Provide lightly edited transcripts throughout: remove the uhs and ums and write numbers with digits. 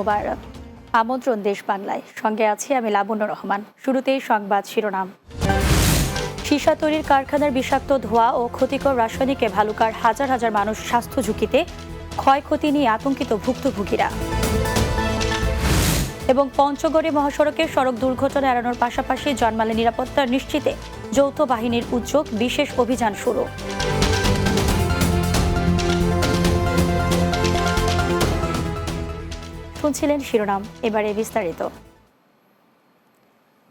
মোবারক। আমন্ত্রণ দেশ বাংলায়, সঙ্গে আছি আমি লাবণ্য রহমান। শুরুতেই সংবাদ শিরোনাম। সীসা তৈরির কারখানার বিষাক্ত ধোঁয়া ও ক্ষতিকর রাসায়নিকে ভালুকার হাজার হাজার মানুষ স্বাস্থ্য ঝুঁকিতে, ক্ষয়ক্ষতি নিয়ে আতঙ্কিত ভুক্তভোগীরা। এবং পঞ্চগড়ে মহাসড়কে সড়ক দুর্ঘটনা এড়ানোর পাশাপাশি জানমালের নিরাপত্তা নিশ্চিতে যৌথ বাহিনীর উদ্যোগ, বিশেষ অভিযান শুরু। শুনছিলেন শিরোনাম, এবারে বিস্তারিত।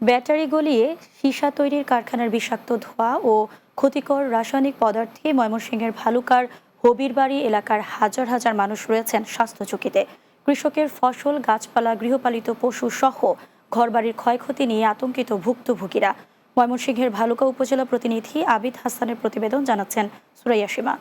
ব্যাটারি গলিয়ে সীসা তৈরির কারখানার বিষাক্ত ধোঁয়া ও ক্ষতিকর রাসায়নিক পদার্থে ময়মনসিংহের ভালুকার হবিরবাড়ি এলাকার হাজার হাজার মানুষ রয়েছেন স্বাস্থ্য ঝুঁকিতে। কৃষকের ফসল, গাছপালা, গৃহপালিত পশু সহ ঘরবাড়ির ক্ষয়ক্ষতি নিয়ে আতঙ্কিত ভুক্তভোগীরা। ময়মনসিংহের ভালুকা উপজেলা প্রতিনিধি আবিদ হাসানের প্রতিবেদন, জানাচ্ছেন সুরাইয়া সীমা।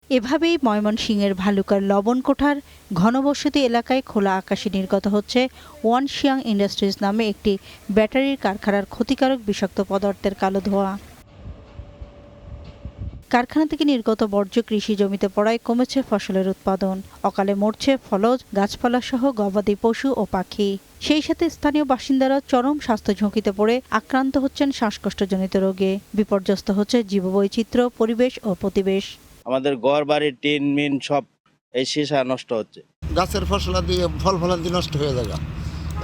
এভাবেই ময়মনসিংহের ভালুকার লবণকোঠার ঘনবসতি এলাকায় খোলা আকাশে নির্গত হচ্ছে ওয়ানশিয়াং ইন্ডাস্ট্রিজ নামে একটি ব্যাটারির কারখানার ক্ষতিকারক বিষাক্ত পদার্থের কালো ধোঁয়া। কারখানা থেকে নির্গত বর্জ্য কৃষি জমিতে পড়ায় কমেছে ফসলের উৎপাদন, অকালে মরছে ফলজ, গাছপালা সহ গবাদি পশু ও পাখি। সেই সাথে স্থানীয় বাসিন্দারা চরম স্বাস্থ্য ঝুঁকিতে পড়ে আক্রান্ত হচ্ছেন শ্বাসকষ্টজনিত রোগে। বিপর্যস্ত হচ্ছে জীববৈচিত্র্য, পরিবেশ ও প্রতিবেশ। আমাদের ঘর বাড়ি, টিন মিন সব এই সীসা নষ্ট হচ্ছে। গাছের ফসলা দিয়ে ফল ফলান্তি নষ্ট হয়ে যায়,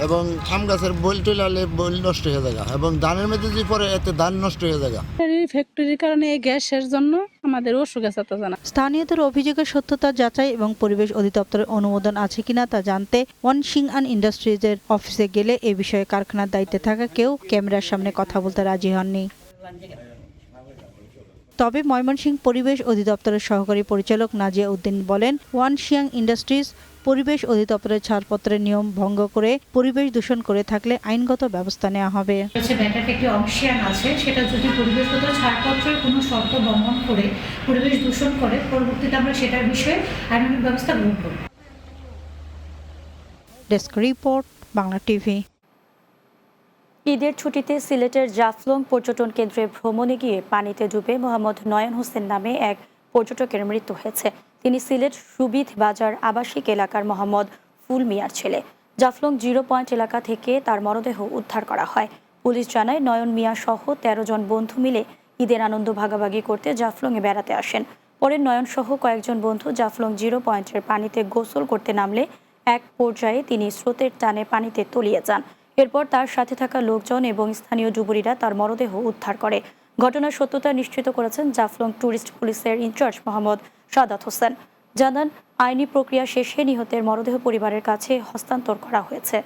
এবং আম গাছের বইল টইলালে বইল নষ্ট হয়ে যায়, এবং ধানের মধ্যে যে পরে এতে ধান নষ্ট হয়ে যায়। ফ্যাক্টরির কারণে এই গ্যাসের জন্য আমাদের অসুখ আছে তা জানা। স্থানীয়দের অভিযোগের সত্যতা যাচাই এবং পরিবেশ অধিদপ্তরের অনুমোদন আছে কিনা তা জানতে ওয়ানশিংআন ইন্ডাস্ট্রিজের অফিসে গেলে এ বিষয়ে কারখানার দায়িত্বে থাকা কেউ ক্যামেরার সামনে কথা বলতে রাজি হননি। তবে ময়মনসিংহ পরিবেশ অধিদপ্তরের সহকারী পরিচালক নাজিয়া উদ্দিন বলেন, ওয়ানশিয়াং ইন্ডাস্ট্রিজ পরিবেশ অধিদপ্তরের ছাড়পত্রের নিয়ম ভঙ্গ করে পরিবেশ দূষণ করে থাকলে আইনগত ব্যবস্থা নেওয়া হবে। ব্যাটারির একটি অংশীদার আছে, সেটা যদি পরিবেশগত ছাড়পত্রের কোনো শর্ত লঙ্ঘন করে পরিবেশ দূষণ করে, পরবর্তীতে আমরা সেটার বিষয়ে আইনানুগ ব্যবস্থা গ্রহণ করব। Desk report, Bangla TV. ঈদের ছুটিতে সিলেটের জাফলং পর্যটন কেন্দ্রে ভ্রমণে গিয়ে পানিতে ডুবে মোহাম্মদ নয়ন হোসেন নামে এক পর্যটকের মৃত্যু হয়েছে। তিনি সিলেট সুবিধ বাজার আবাসিক এলাকার মোহাম্মদ ফুল মিয়ার ছেলে। জাফলং 0 পয়েন্ট এলাকা থেকে তার মরদেহ উদ্ধার করা হয়। পুলিশ জানায়, নয়ন মিয়া সহ 13 জন বন্ধু মিলে ঈদের আনন্দ ভাগাভাগি করতে জাফলংয়ে বেড়াতে আসেন। পরে নয়ন সহ কয়েকজন বন্ধু জাফলং 0 পয়েন্টের পানিতে গোসল করতে নামলে এক পর্যায়ে তিনি স্রোতের টানে পানিতে তলিয়ে যান। এরপর তার সাথে থাকা লোকজন এবং স্থানীয় যুবলীরা তার মরদেহ উদ্ধার করে। ঘটনার সত্যতা নিশ্চিত করেছেন জাফলং ট্যুরিস্ট পুলিশের ইনচার্জ মোহাম্মদ সাদাত হোসেন। জানান, আইনি প্রক্রিয়া শেষে নিহতের মরদেহ পরিবারের কাছে হস্তান্তর করা হয়েছে।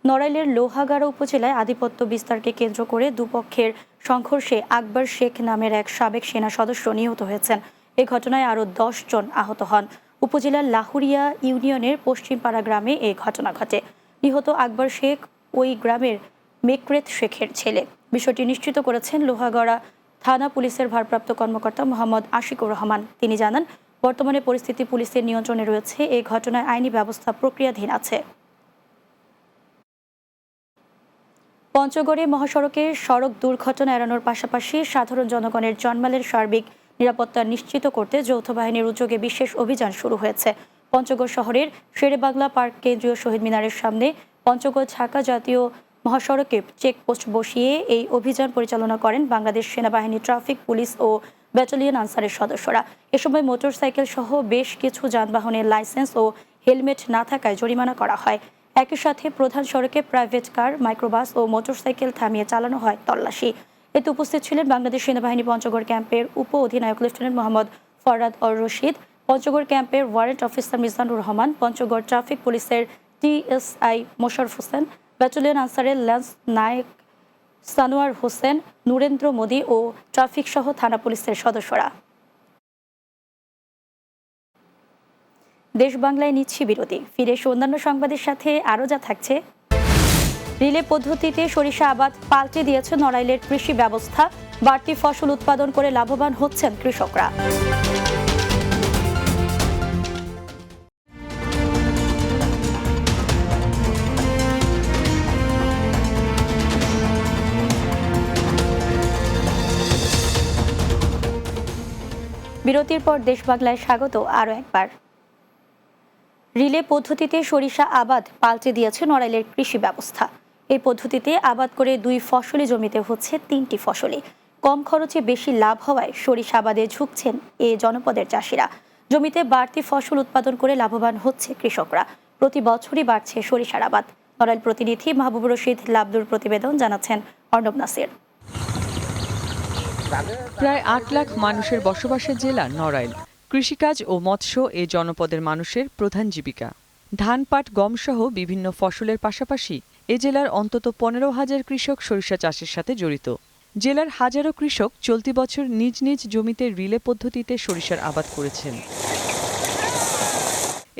নড়াইলের লোহাগাড়া উপজেলায় আধিপত্য বিস্তারকে কেন্দ্র করে দুপক্ষের সংঘর্ষে আকবর শেখ নামের এক সাবেক সেনা সদস্য নিহত হয়েছেন। এ ঘটনায় আরও 10 জন আহত হন। উপজেলার লাহুরিয়া ইউনিয়নের পশ্চিমপাড়া গ্রামে এই ঘটনা ঘটে। নিহত আকবর শেখ ওই গ্রামের মেকরেত শেখের ছেলে। বিষয়টি নিশ্চিত করেছেন লোহাগড়া থানা পুলিশের ভারপ্রাপ্ত কর্মকর্তা মোহাম্মদ আশিকুর রহমান। তিনি জানান, বর্তমানে পরিস্থিতি পুলিশের নিয়ন্ত্রণে রয়েছে। এই ঘটনায় আইনি ব্যবস্থা প্রক্রিয়াধীন আছে। পঞ্চগড়ে মহাসড়কে সড়ক দুর্ঘটনা এড়ানোর পাশাপাশি সাধারণ জনগণের জানমালের সার্বিক নিরাপত্তা নিশ্চিত করতে যৌথ বাহিনীর উদ্যোগে বিশেষ অভিযান শুরু হয়েছে। পঞ্চগড় শহরের শেরেবাংলা পার্ক কেন্দ্রীয় শহীদ মিনারের সামনে পঞ্চগড় ঢাকা জাতীয় মহাসড়কে চেকপোস্ট বসিয়ে এই অভিযান পরিচালনা করেন বাংলাদেশ সেনাবাহিনী, ট্রাফিক পুলিশ ও ব্যাটালিয়ন আনসারের সদস্যরা। এ সময় মোটরসাইকেল সহ বেশ কিছু যানবাহনের লাইসেন্স ও হেলমেট না থাকায় জরিমানা করা হয়। একই সাথে প্রধান সড়কে প্রাইভেট কার, মাইক্রোবাস ও মোটরসাইকেল থামিয়ে চালানো হয় তল্লাশি। এতে উপস্থিত ছিলেন বাংলাদেশ সেনাবাহিনী পঞ্চগড় ক্যাম্পের উপ অধিনায়ক লেফটেন্যান্ট মোহাম্মদ ফরহাদ অর রশিদ, পঞ্চগড় ক্যাম্পের warrant officer Mizanur Rahman, Panchagarh traffic পুলিশের টিএসআই মোশারফ হোসেন, ব্যাটালিয়ন আনসারের ল্যান্স নায়েক সানোয়ার হোসেন, নুরেন্দ্র মোদী ও ট্রাফিক সহ থানা পুলিশের সদস্যরা। দেশ বাংলায় নিচ্ছি বিরতি, ফিরে এসে অন্যান্য সংবাদের সাথে আরও যা থাকছে। রিলে পদ্ধতিতে সরিষা আবাদ পাল্টে দিয়েছে নড়াইলের কৃষি ব্যবস্থা। বাড়তি ফসল উৎপাদন করে লাভবান হচ্ছেন কৃষকরা। বিরতির পর দেশ বাংলায় স্বাগত আরও একবার। রিলে পদ্ধতিতে সরিষা আবাদ পাল্টে দিয়েছে নড়াইলের কৃষি ব্যবস্থা। এই পদ্ধতিতে আবাদ করে 2 ফসলি জমিতে হচ্ছে 3টি ফসলি। কম খরচে বেশি লাভ হওয়ায় সরিষা আবাদে ঝুঁকছেন এ জনপদের চাষিরা। জমিতে বাড়তি ফসল উৎপাদন করে লাভবান হচ্ছে কৃষকরা। প্রতি বছরই বাড়ছে সরিষার আবাদ। নড়াইল প্রতিনিধি মাহবুবুর রশিদ লাবলুর প্রতিবেদন, জানাচ্ছেন অর্ণব নাসির। প্রায় 8 লাখ মানুষের বসবাসের জেলা নড়াইল। কৃষিকাজ ও মৎস্য এ জনপদের মানুষের প্রধান জীবিকা। ধান, পাট, গম সহ বিভিন্ন ফসলের পাশাপাশি এ জেলার অন্তত 15,000 কৃষক সরিষা চাষের সাথে জড়িত। জেলার হাজারো কৃষক চলতি বছর নিজ নিজ জমিতে রিলে পদ্ধতিতে সরিষার আবাদ করেছেন।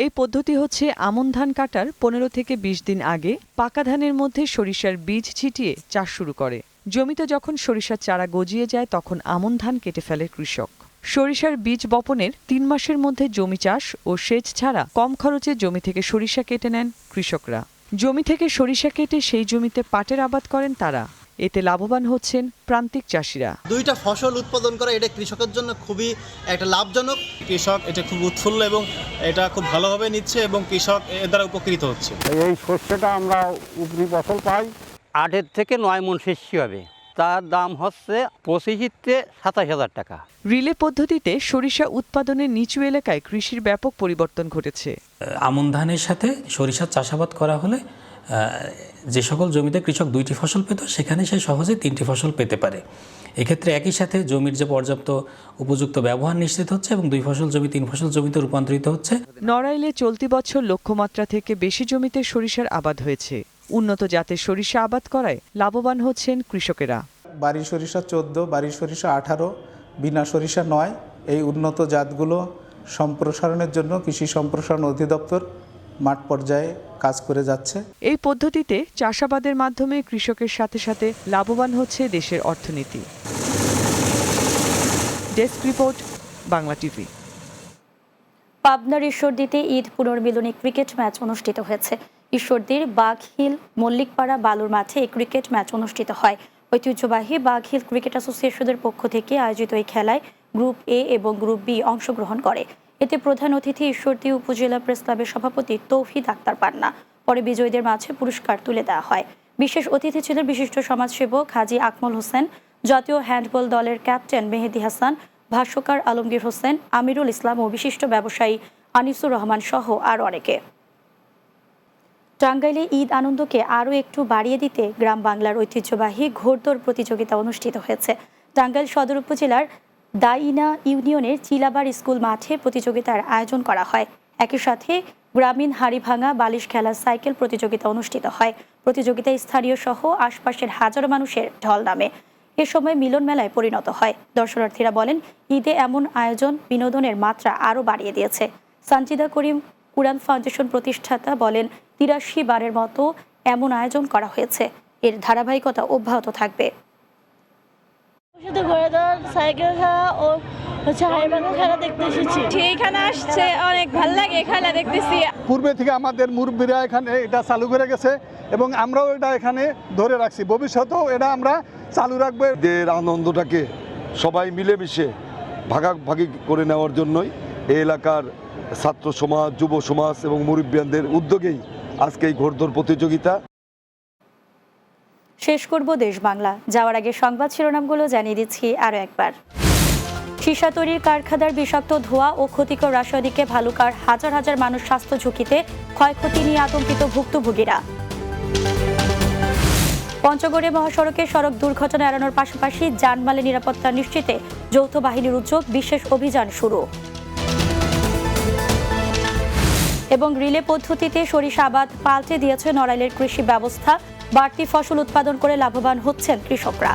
এই পদ্ধতি হচ্ছে আমন ধান কাটার 15 থেকে 20 দিন আগে পাকা ধানের মধ্যে সরিষার বীজ ছিটিয়ে চাষ শুরু করে। জমিতে যখন সরিষার চারা গজিয়ে যায় তখন আমন ধান কেটে ফেলে কৃষক। সরিষার বীজ বপনের 3 মাসের মধ্যে জমি চাষ ও সেচ ছাড়া কম খরচে জমি থেকে সরিষা কেটে নেন কৃষকরা। জমি থেকে সরিষা কেটে সেই জমিতে পাটের আবাদ করেন তারা। এতে লাভবান হচ্ছেন প্রান্তিক চাষিরা। 2টা ফসল উৎপাদন করা এটা কৃষকের জন্য খুবই একটা লাভজনক। কৃষক এটা খুব উৎফুল্ল এবং এটা খুব ভালোভাবে নিচ্ছে এবং কৃষক এর দ্বারা উপকৃত হচ্ছে। এই শস্যটা আমরা উপরি ফসল পাই। 8 থেকে 9 মণ শস্য হবে, তার দাম হচ্ছে 25,000 টাকা। রিলে পদ্ধতিতে সরিষা উৎপাদনের নিচু এলাকায় কৃষির ব্যাপক পরিবর্তন ঘটেছে। আমন ধানের সাথে সরিষার চাষাবাদ করা হলে যে সকল জমিতে কৃষক 2টি ফসল পেত সেখানে সে সহজে 3টি ফসল পেতে পারে। এক্ষেত্রে একই সাথে জমির যে পর্যাপ্ত উপযুক্ত ব্যবহার নিশ্চিত হচ্ছে এবং 2 ফসল জমি 3 ফসল জমিতে রূপান্তরিত হচ্ছে। নড়াইলে চলতি বছর লক্ষ্যমাত্রা থেকে বেশি জমিতে সরিষার আবাদ হয়েছে। উন্নত জাতের সরিষা আবাদ করায় লাভবান হচ্ছেন কৃষকেরা। বাড়ি সরিষা 14, বাড়ি সরিষা 18, বিনা সরিষা 9, এই উন্নত জাতগুলো সম্প্রসারণের জন্য কৃষি সম্প্রসারণ অধিদপ্তর মাঠ পর্যায়ে কাজ করে যাচ্ছে। এই পদ্ধতিতে চাষাবাদের মাধ্যমে কৃষকের সাথে সাথে লাভবান হচ্ছে দেশের অর্থনীতি। Desk report, Bangla TV. পাবনার ঈশ্বরদীতে ঈদ পুনর্মিলনী ক্রিকেট ম্যাচ অনুষ্ঠিত হয়েছে। ঈশ্বরদীর বাঘহিল মল্লিকপাড়া বালুর মাঠে এই ক্রিকেট ম্যাচ অনুষ্ঠিত হয়। ঐতিহ্যবাহী বাঘহিল ক্রিকেট অ্যাসোসিয়েশনের পক্ষ থেকে আয়োজিত এই খেলায় গ্রুপ এ এবং গ্রুপ বি অংশগ্রহণ করে। এতে প্রধান অতিথি ঈশ্বরদী উপজেলা প্রেস ক্লাবের সভাপতি তৌহিদ আক্তার পান্না। পরে বিজয়ীদের মাঝে পুরস্কার তুলে দেওয়া হয়। বিশেষ অতিথি ছিলেন বিশিষ্ট সমাজসেবক হাজী আকমল হোসেন, জাতীয় হ্যান্ডবল দলের ক্যাপ্টেন মেহেদি হাসান, ভাষ্যকার আলমগীর হোসেন, আমিরুল ইসলাম ও বিশিষ্ট ব্যবসায়ী আনিসুর রহমান সহ আরও অনেকে। টাঙ্গাইলে ঈদ আনন্দকে আরও একটু বাড়িয়ে দিতে গ্রাম বাংলার ঐতিহ্যবাহী ঘোড়দৌড় প্রতিযোগিতা অনুষ্ঠিত হয়েছে। টাঙ্গাইল সদর উপজেলার দাইনা ইউনিয়নের চিলাবার স্কুল মাঠে প্রতিযোগিতার আয়োজন করা হয়। একই সাথে গ্রামীণ হাড়িভাঙা বালিশ খেলা সাইকেল প্রতিযোগিতা অনুষ্ঠিত হয়। প্রতিযোগিতায় স্থানীয় সহ আশপাশের হাজারো মানুষের ঢল নামে। এ সময় মিলন মেলায় পরিণত হয়। দর্শনার্থীরা বলেন, ঈদে এমন আয়োজন বিনোদনের মাত্রা আরও বাড়িয়ে দিয়েছে। সানজিদা করিম কুরআন ফাউন্ডেশন প্রতিষ্ঠাতা বলেন, 83 বারের মতো এমন আয়োজন করা হয়েছে। এর ধারাবাহিকতা অব্যাহত থাকবে। সাইকেল খেলা ও হাড়িভাঙা খেলা দেখতে এসেছি। এখানে আসছে অনেক ভালো লাগে, খেলা দেখতেছি। পূর্বে থেকে আমাদের মুরব্বীরা এখানে এটা চালু করে গেছে এবং আমরাও এটা এখানে ধরে রাখছি, ভবিষ্যতেও এটা আমরা চালু রাখবো। এর আনন্দটাকে সবাই মিলেমিশে ভাগাভাগি করে নেওয়ার জন্যই এই এলাকার ছাত্র সমাজ, যুব সমাজ এবং মুরব্বিয়ানদের উদ্যোগেই আজকে এই ঘোড়দৌড় প্রতিযোগিতা। শেষ করব দেশ বাংলা। যাওয়ার আগে সংবাদ শিরোনামগুলো জানিয়ে দিচ্ছি আরও একবার। সীসা তৈরির কারখানার বিষাক্ত ধোঁয়া ও ক্ষতিকর রাসায়নিকে ভালুকার হাজার হাজার মানুষ স্বাস্থ্য ঝুঁকিতে, ক্ষয়ক্ষতি নিয়ে আতঙ্কিত ভুক্তভোগীরা। পঞ্চগড়ে মহাসড়কে সড়ক দুর্ঘটনা এড়ানোর পাশাপাশি যানমালের নিরাপত্তা নিশ্চিতে যৌথ বাহিনীর উদ্যোগ, বিশেষ অভিযান শুরু। এবং রিলে পদ্ধতিতে সরিষা আবাদ পাল্টে দিয়েছে নড়াইলের কৃষি ব্যবস্থা। বাড়তি ফসল উৎপাদন করে লাভবান হচ্ছেন কৃষকরা।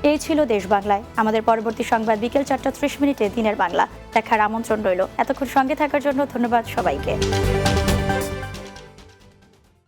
এই ছিল দেশ বাংলায়। আমাদের পরবর্তী সংবাদ বিকেল 4টা 30 মিনিটে দিনের বাংলা দেখার আমন্ত্রণ রইল। এতক্ষণ সঙ্গে থাকার জন্য ধন্যবাদ সবাইকে।